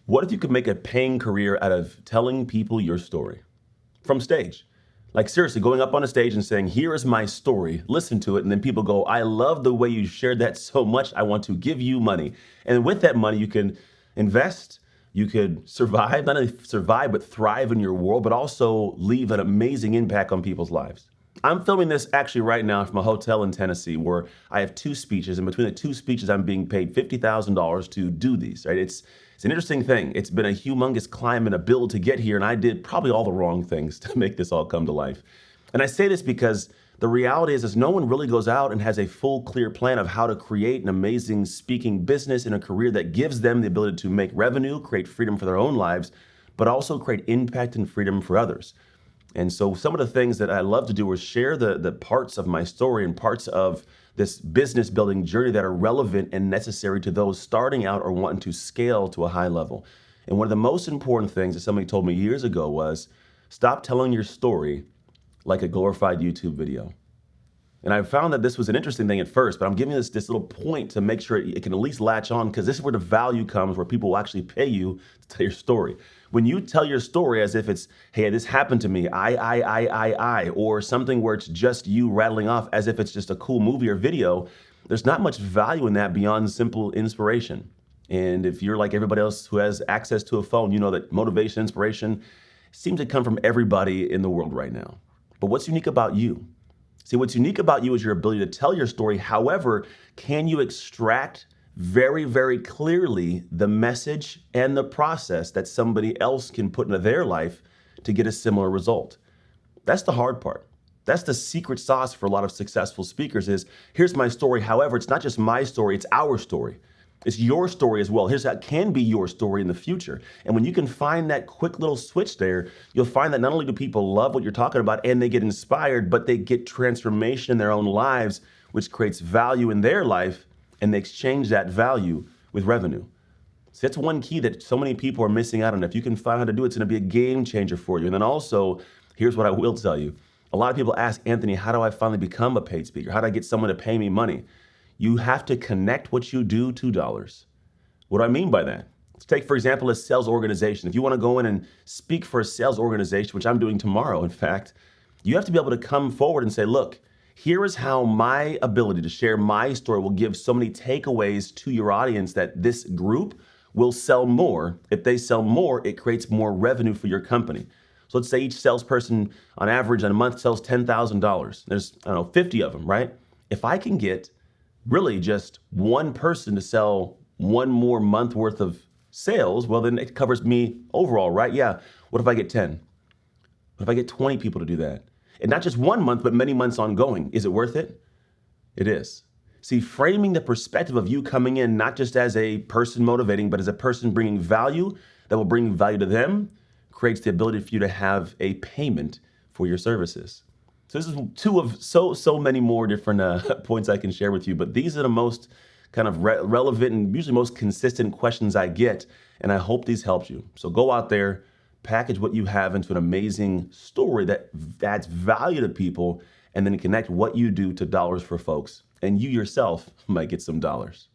What if you could make a paying career out of telling people your story from stage? Like seriously, going up on a stage and saying, here is my story, listen to it, and then people go, I love the way you shared that so much, I want to give you money. And with that money, you can invest, you could survive, not only survive, but thrive in your world, but also leave an amazing impact on people's lives. I'm filming this actually right now from a hotel in Tennessee where I have two speeches, and between the two speeches, I'm being paid $50,000 to do these, right? It's an interesting thing. It's been a humongous climb and a build to get here, and I did probably all the wrong things to make this all come to life. And I say this because the reality is no one really goes out and has a full, clear plan of how to create an amazing speaking business and a career that gives them the ability to make revenue, create freedom for their own lives, but also create impact and freedom for others. And so some of the things that I love to do is share the parts of my story and parts of this business building journey that are relevant and necessary to those starting out or wanting to scale to a high level. And one of the most important things that somebody told me years ago was stop telling your story like a glorified YouTube video. And I found that this was an interesting thing at first, but I'm giving this little point to make sure it can at least latch on, because this is where the value comes, where people will actually pay you to tell your story. When you tell your story as if it's, hey, this happened to me, or something where it's just you rattling off as if it's just a cool movie or video, there's not much value in that beyond simple inspiration. And if you're like everybody else who has access to a phone, you know that motivation, inspiration seems to come from everybody in the world right now. But what's unique about you? See, what's unique about you is your ability to tell your story. However, can you extract very, very clearly the message and the process that somebody else can put into their life to get a similar result? That's the hard part. That's the secret sauce for a lot of successful speakers is, here's my story. However, it's not just my story, it's our story. It's your story as well. Here's how it can be your story in the future. And when you can find that quick little switch there, you'll find that not only do people love what you're talking about and they get inspired, but they get transformation in their own lives, which creates value in their life, and they exchange that value with revenue. So that's one key that so many people are missing out on. If you can find how to do it, it's going to be a game changer for you. And then also, here's what I will tell you. A lot of people ask, Anthony, how do I finally become a paid speaker? How do I get someone to pay me money? You have to connect what you do to dollars. What do I mean by that? Let's take, for example, a sales organization. If you want to go in and speak for a sales organization, which I'm doing tomorrow, in fact, you have to be able to come forward and say, look, here is how my ability to share my story will give so many takeaways to your audience that this group will sell more. If they sell more, it creates more revenue for your company. So let's say each salesperson on average on a month sells $10,000. There's, 50 of them, right? If I can get really just one person to sell one more month worth of sales, well, then it covers me overall, right? Yeah. What if I get 10? What if I get 20 people to do that? And not just 1 month, but many months ongoing. Is it worth it? It is. See, framing the perspective of you coming in, not just as a person motivating, but as a person bringing value that will bring value to them, creates the ability for you to have a payment for your services. So this is two of so many more different points I can share with you, but these are the most kind of relevant and usually most consistent questions I get, and I hope these help you. So go out there, package what you have into an amazing story that adds value to people, and then connect what you do to dollars for folks, and you yourself might get some dollars.